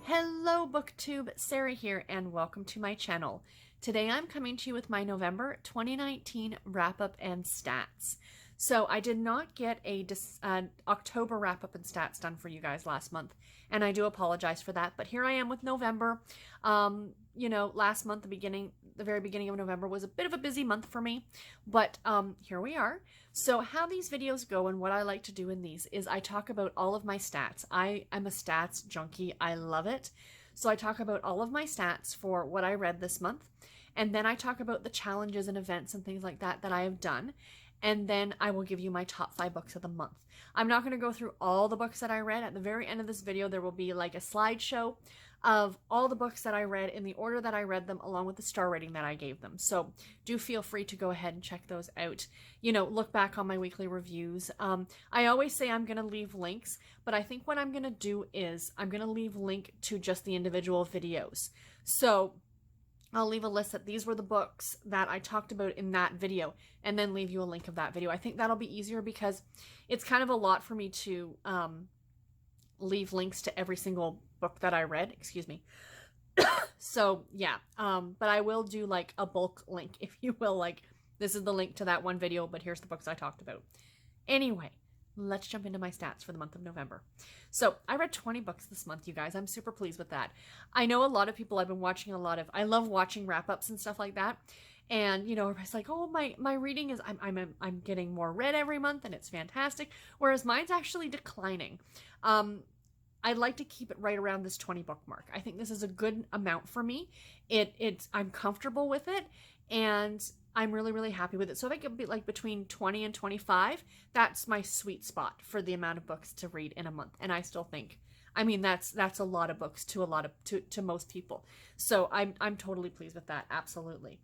Hello BookTube, Sarah here and welcome to my channel. Today I'm coming to you with my November 2019 wrap-up and stats. So I did not get a October wrap-up and stats done for you guys last month, and I do apologize for that, but here I am with November. Last month, the very beginning of November was a bit of a busy month for me, but here we are. So how these videos go and what I like to do in these is I talk about all of my stats. I am a stats junkie. I love it. So I talk about all of my stats for what I read this month, and then I talk about the challenges and events and things like that that I have done. And then I will give you my top 5 books of the month. I'm not going to go through all the books that I read. At the very end of this video, there will be like a slideshow of all the books that I read in the order that I read them, along with the star rating that I gave them. So do feel free to go ahead and check those out. Look back on my weekly reviews. I always say I'm going to leave links, but I think what I'm going to do is I'm going to leave link to just the individual videos. So I'll leave a list that these were the books that I talked about in that video, and then leave you a link of that video. I think that'll be easier because it's kind of a lot for me to leave links to every single book that I read. Excuse me. So yeah, but I will do like a bulk link, if you will, like this is the link to that one video, but here's the books I talked about. Anyway, let's jump into my stats for the month of November. So I read 20 books this month, you guys. I'm super pleased with that. I know a lot of people, I've been watching I love watching wrap-ups and stuff like that. And, everybody's like, oh, my reading is, I'm getting more read every month and it's fantastic. Whereas mine's actually declining. I'd like to keep it right around this 20 book mark. I think this is a good amount for me. I'm comfortable with it, and I'm really, really happy with it. So if I could be like between 20 and 25, that's my sweet spot for the amount of books to read in a month. And I still think, that's a lot of books to most people. So I'm totally pleased with that. Absolutely.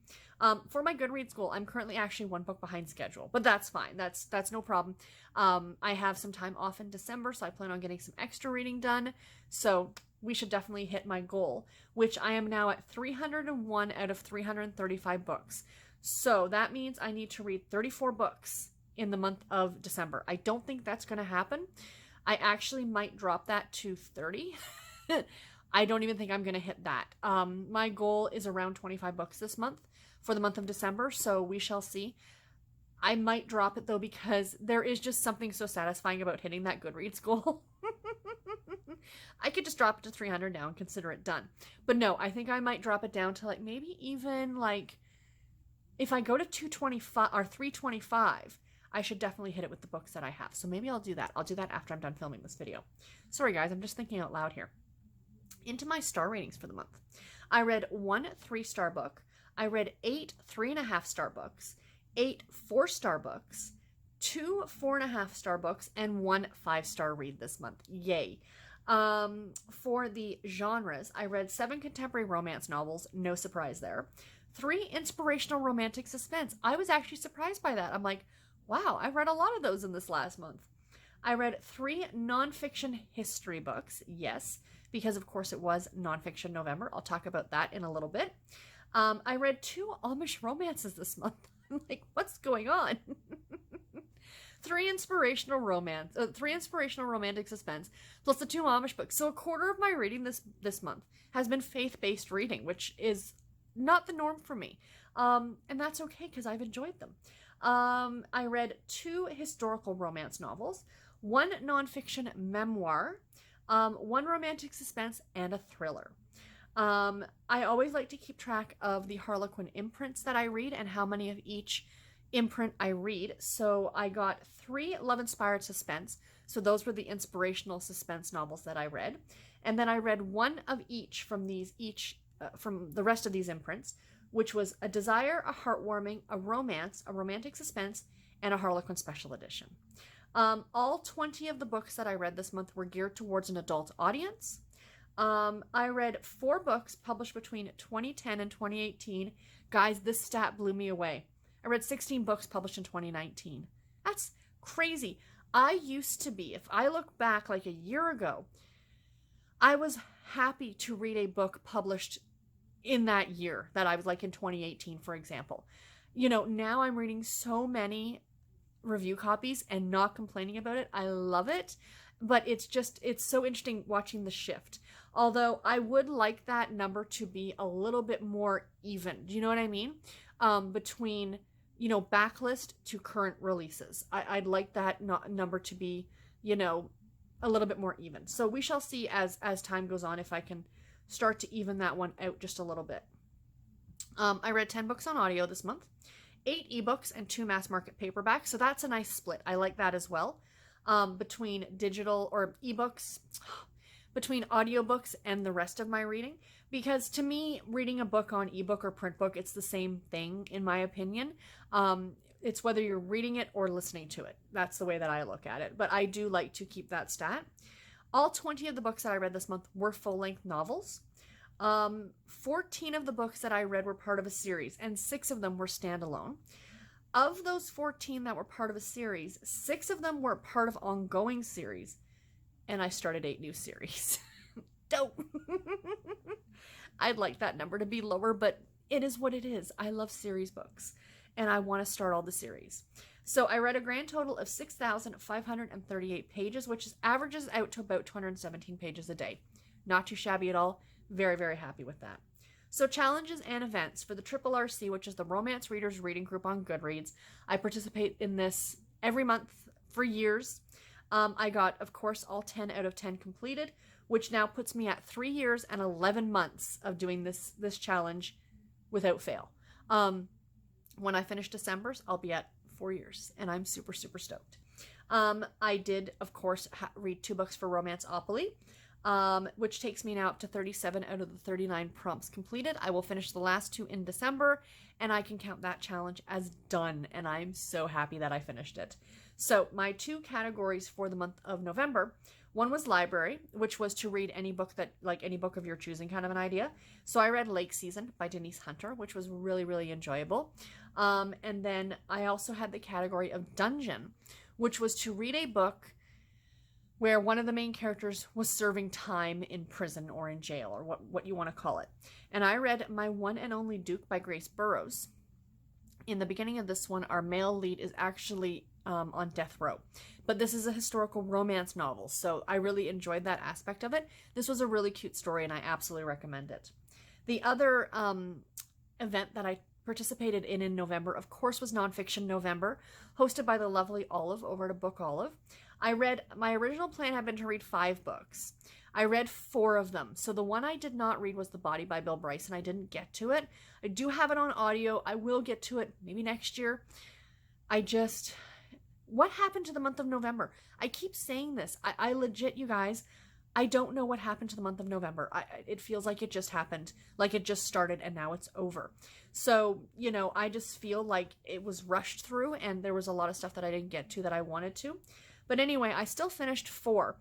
For my Goodreads goal, I'm currently actually 1 book behind schedule, but that's fine. That's no problem. I have some time off in December, so I plan on getting some extra reading done. So we should definitely hit my goal, which I am now at 301 out of 335 books. So that means I need to read 34 books in the month of December. I don't think that's going to happen. I actually might drop that to 30. I don't even think I'm going to hit that. My goal is around 25 books this month for the month of December, so we shall see. I might drop it though, because there is just something so satisfying about hitting that Goodreads goal. I could just drop it to 300 now and consider it done. But no, I think I might drop it down to like maybe even like, if I go to 225 or 325, I should definitely hit it with the books that I have. So maybe I'll do that. I'll do that after I'm done filming this video. Sorry guys, I'm just thinking out loud here. Into my star ratings for the month. I read 1 3-star book. I read 8 3.5-star books, 8 4-star books, 2 4.5-star books, and 1 5-star read this month. Yay. For the genres, I read 7 contemporary romance novels. No surprise there. 3 inspirational romantic suspense. I was actually surprised by that. I'm like, wow, I read a lot of those in this last month. I read 3 nonfiction history books. Yes, because of course it was Nonfiction November. I'll talk about that in a little bit. I read 2 Amish romances this month. I'm like, what's going on? 3 inspirational romantic suspense, plus the 2 Amish books. So a quarter of my reading this month has been faith-based reading, which is not the norm for me. And that's okay because I've enjoyed them. I read 2 historical romance novels, 1 nonfiction memoir, 1 romantic suspense, and a thriller. I always like to keep track of the Harlequin imprints that I read and how many of each imprint I read. So I got 3 love-inspired suspense. So those were the inspirational suspense novels that I read. And then I read 1 of each from from the rest of these imprints, which was a desire, a heartwarming, a romance, a romantic suspense, and a Harlequin special edition. All 20 of the books that I read this month were geared towards an adult audience. I read 4 books published between 2010 and 2018. Guys, this stat blew me away. I read 16 books published in 2019. That's crazy. I used to be, if I look back like a year ago, I was happy to read a book published in that year that I was like in 2018, for example. Now I'm reading so many review copies and not complaining about it. I love it. but it's so interesting watching the shift. Although I would like that number to be a little bit more even. Do you know what I mean? Between, backlist to current releases. I'd like that number to be, a little bit more even. So we shall see as time goes on if I can start to even that one out just a little bit. I read 10 books on audio this month, 8 ebooks and 2 mass market paperbacks. So that's a nice split. I like that as well. Between digital or ebooks, between audiobooks and the rest of my reading. Because to me, reading a book on ebook or print book, it's the same thing in my opinion. It's whether you're reading it or listening to it. That's the way that I look at it. But I do like to keep that stat. All 20 of the books that I read this month were full-length novels. 14 of the books that I read were part of a series, and 6 of them were standalone. Of those 14 that were part of a series, 6 of them were part of ongoing series, and I started 8 new series. Dope. I'd like that number to be lower, but it is what it is. I love series books, and I want to start all the series. So I read a grand total of 6,538 pages, which averages out to about 217 pages a day. Not too shabby at all. Very, very happy with that. So challenges and events for the Triple RC, which is the Romance Readers Reading Group on Goodreads. I participate in this every month for years. I got, of course, all 10 out of 10 completed, which now puts me at 3 years and 11 months of doing this challenge without fail. When I finish December's, I'll be at 4 years, and I'm super, super stoked. I did, of course, read 2 books for Romanceopoly, which takes me now up to 37 out of the 39 prompts completed. I will finish the last 2 in December, and I can count that challenge as done, and I'm so happy that I finished it. So my 2 categories for the month of November, one was library, which was to read any book any book of your choosing, kind of an idea. So I read Lake Season by Denise Hunter, which was really, really enjoyable. And then I also had the category of dungeon, which was to read a book where one of the main characters was serving time in prison or in jail, or what you want to call it. And I read My One and Only Duke by Grace Burrows. In the beginning of this one, our male lead is actually on death row. But this is a historical romance novel, so I really enjoyed that aspect of it. This was a really cute story, and I absolutely recommend it. The other event that I participated in November, of course, was Nonfiction November, hosted by the lovely Olive over at Book Olive. My original plan had been to read 5 books. I read 4 of them. So the one I did not read was The Body by Bill Bryce, and I didn't get to it. I do have it on audio. I will get to it maybe next year. What happened to the month of November? I keep saying this. I legit, you guys, I don't know what happened to the month of November. It feels like it just happened, like it just started and now it's over. So, I just feel like it was rushed through and there was a lot of stuff that I didn't get to that I wanted to. But anyway, I still finished 4.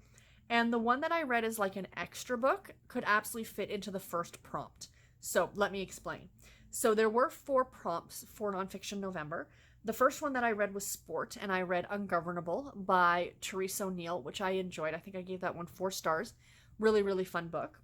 And the one that I read is like an extra book, could absolutely fit into the first prompt. So let me explain. So there were 4 prompts for Nonfiction November. The first one that I read was Sport, and I read Ungovernable by Therese O'Neill, which I enjoyed. I think I gave that one 4 stars. Really, really fun book.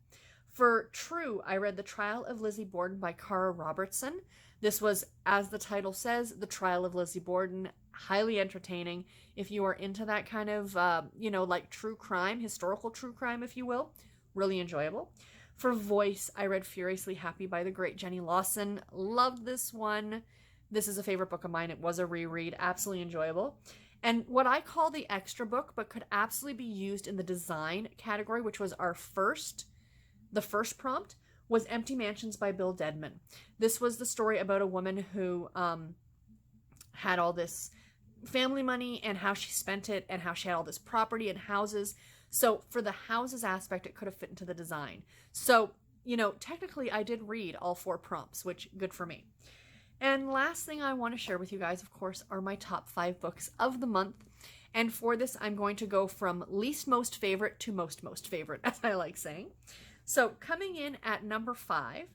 For True, I read The Trial of Lizzie Borden by Cara Robertson. This was, as the title says, The Trial of Lizzie Borden. Highly entertaining. If you are into that kind of, like true crime, historical true crime, if you will. Really enjoyable. For Voice, I read Furiously Happy by the great Jenny Lawson. Loved this one. This is a favorite book of mine. It was a reread. Absolutely enjoyable. And what I call the extra book, but could absolutely be used in the design category, which was the first prompt, was Empty Mansions by Bill Dedman. This was the story about a woman who had all this family money and how she spent it and how she had all this property and houses. So for the houses aspect, it could have fit into the design. So, technically I did read all 4 prompts, which good for me. And last thing I want to share with you guys, of course, are my top 5 books of the month. And for this, I'm going to go from least most favorite to most favorite, as I like saying. So coming in at number 5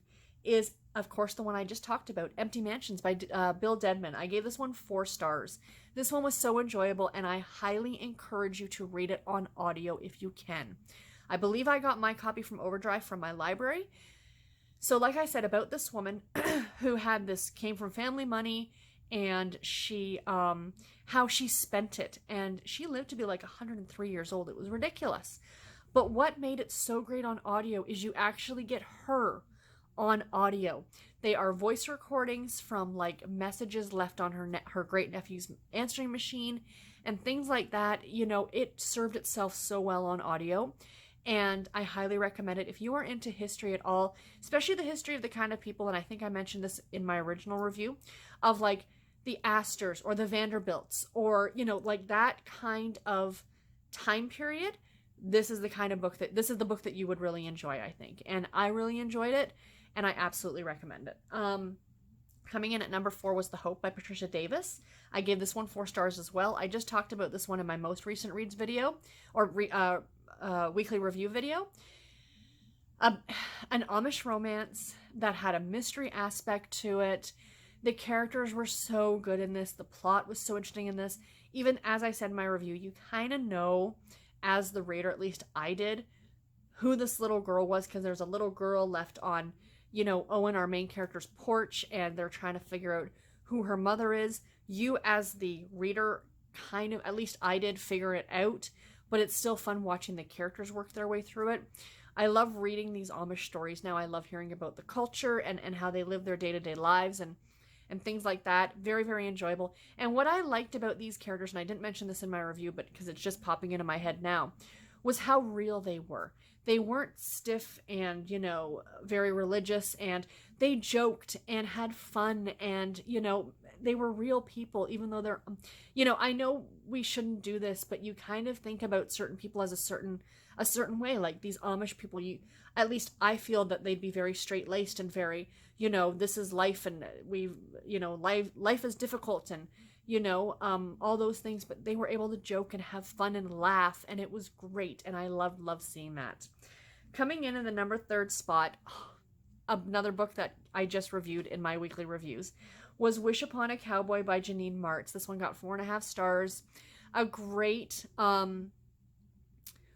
is, of course, the one I just talked about, Empty Mansions by Bill Dedman. I gave this one 4 stars. This one was so enjoyable, and I highly encourage you to read it on audio if you can. I believe I got my copy from Overdrive from my library. So like I said, about this woman who came from family money and how she spent it. And she lived to be like 103 years old. It was ridiculous. But what made it so great on audio is you actually get her on audio. They are voice recordings from like messages left on her great nephew's answering machine and things like that. You know, it served itself so well on audio, and I highly recommend it if you are into history at all, especially the history of the kind of people, and I think I mentioned this in my original review, of like the Astors or the Vanderbilts, or you know, like that kind of time period. This is the kind of book this is the book that you would really enjoy, I think. And I really enjoyed it, and I absolutely recommend it. Coming in at number 4 was The Hope by Patricia Davis. I gave this one 4 stars as well. I just talked about this one in my most recent reads video, or weekly review video. An Amish romance that had a mystery aspect to it. The characters were so good in this. The plot was so interesting in this. Even as I said in my review, you kind of know, as the reader, at least I did, who this little girl was, because there's a little girl left on, you know, Owen, our main character's porch, and they're trying to figure out who her mother is. You, as the reader, kind of, at least I did, figure it out, but it's still fun watching the characters work their way through it. I love reading these Amish stories now. I love hearing about the culture and how they live their day-to-day lives and things like that. Very, very enjoyable. And what I liked about these characters, and I didn't mention this in my review, but because it's just popping into my head now, was how real they were. They weren't stiff and, you know, very religious, and they joked and had fun, and, you know, they were real people, even though they're, you know, I know we shouldn't do this, but you kind of think about certain people as a certain way, like these Amish people. At least I feel that they'd be very straight-laced and very, you know, this is life, and life is difficult, and, you know, all those things, but they were able to joke and have fun and laugh, and it was great, and I loved seeing that. Coming in the number 3rd spot, another book that I just reviewed in my weekly reviews, was Wish Upon a Cowboy by Janine Martz. This one got 4.5 stars. A great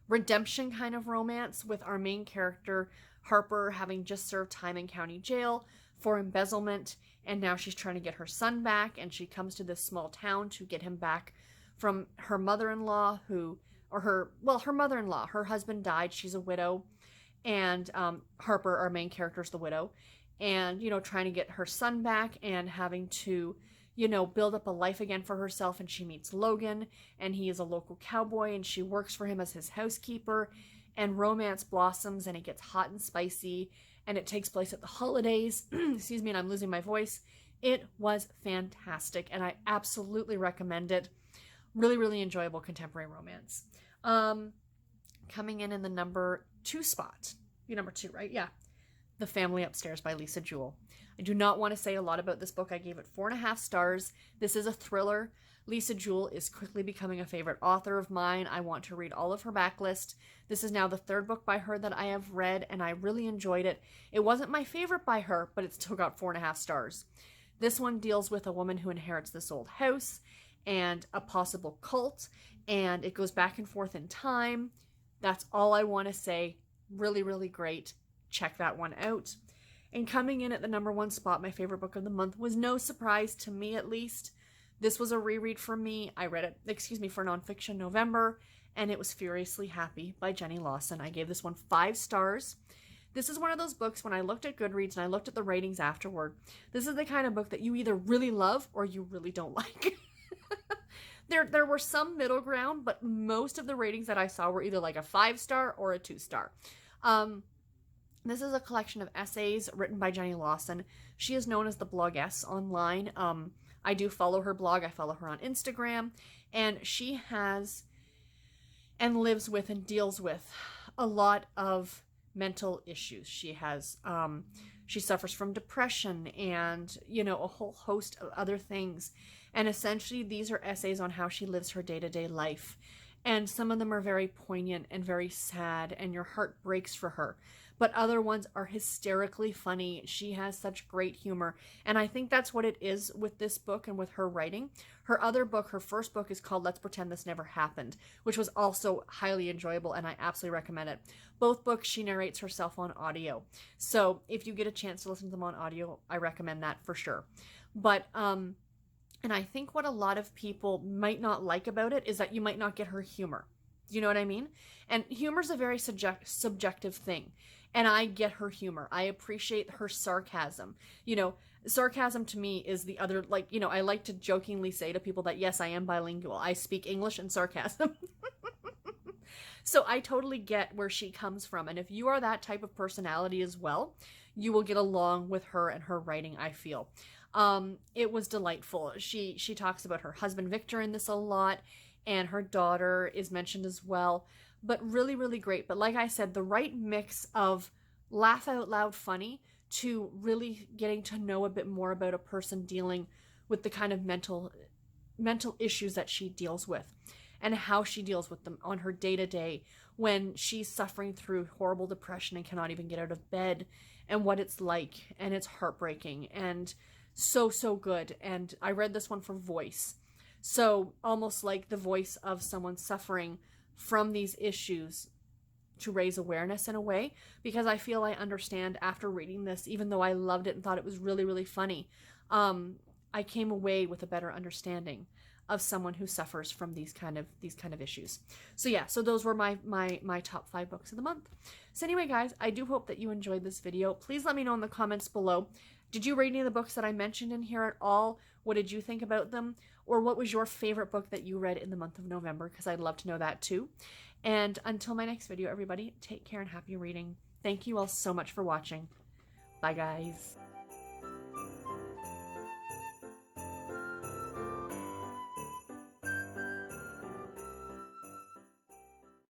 redemption kind of romance with our main character, Harper, having just served time in county jail for embezzlement, and now she's trying to get her son back, and she comes to this small town to get him back from her mother-in-law, her mother-in-law. Her husband died. She's a widow, and Harper, our main character, is the widow, and, you know, trying to get her son back and having to, you know, build up a life again for herself. And she meets Logan, and he is a local cowboy, and she works for him as his housekeeper, and romance blossoms, and it gets hot and spicy, and it takes place at the holidays. Excuse me, and I'm losing my voice. It was fantastic, and I absolutely recommend it. Really, really enjoyable contemporary romance. Coming in the number 2 spot. You're number 2, right? Yeah. The Family Upstairs by Lisa Jewell. I do not want to say a lot about this book. I gave it 4.5 stars. This is a thriller. Lisa Jewell is quickly becoming a favorite author of mine. I want to read all of her backlist. This is now the 3rd book by her that I have read, and I really enjoyed it. It wasn't my favorite by her, but it still got 4.5 stars. This one deals with a woman who inherits this old house and a possible cult, and it goes back and forth in time. That's all I want to say. Really, really great. Check that one out. And coming in at the number 1 spot, my favorite book of the month, was no surprise to me, at least. This was a reread for me. I read it, for Nonfiction November, and it was Furiously Happy by Jenny Lawson. I gave this one 5 stars. This is one of those books, when I looked at Goodreads and I looked at the ratings afterward, this is the kind of book that you either really love or you really don't like. There were some middle ground, but most of the ratings that I saw were either like a 5-star or a 2-star. This is a collection of essays written by Jenny Lawson. She is known as the Bloggess online. I do follow her blog. I follow her on Instagram. And she has and lives with and deals with a lot of mental issues. She suffers from depression and, you know, a whole host of other things. And essentially these are essays on how she lives her day-to-day life. And some of them are very poignant and very sad, and your heart breaks for her. But other ones are hysterically funny. She has such great humor. And I think that's what it is with this book and with her writing. Her other book, her first book, is called Let's Pretend This Never Happened, which was also highly enjoyable, and I absolutely recommend it. Both books, she narrates herself on audio. So if you get a chance to listen to them on audio, I recommend that for sure. But And I think what a lot of people might not like about it is that you might not get her humor. Do you know what I mean? And humor is a very subjective thing. And I get her humor. I appreciate her sarcasm. You know, sarcasm to me is the other, like, you know, I like to jokingly say to people that, yes, I am bilingual. I speak English and sarcasm. So I totally get where she comes from. And if you are that type of personality as well, you will get along with her and her writing, I feel. It was delightful. She talks about her husband Victor in this a lot, and her daughter is mentioned as well. But really, really great. But like I said, the right mix of laugh out loud funny to really getting to know a bit more about a person dealing with the kind of mental issues that she deals with and how she deals with them on her day-to-day when she's suffering through horrible depression and cannot even get out of bed, and what it's like, and it's heartbreaking and so good. And I read this one for Voice, so almost like the voice of someone suffering from these issues to raise awareness in a way, because I feel I understand after reading this, even though I loved it and thought it was really, really funny. I came away with a better understanding of someone who suffers from these kind of issues. So yeah, so those were my top 5 books of the month. So anyway, guys, I do hope that you enjoyed this video. Please let me know in the comments below. Did you read any of the books that I mentioned in here at all? What did you think about them? Or what was your favorite book that you read in the month of November? Because I'd love to know that too. And until my next video, everybody, take care and happy reading. Thank you all so much for watching. Bye, guys.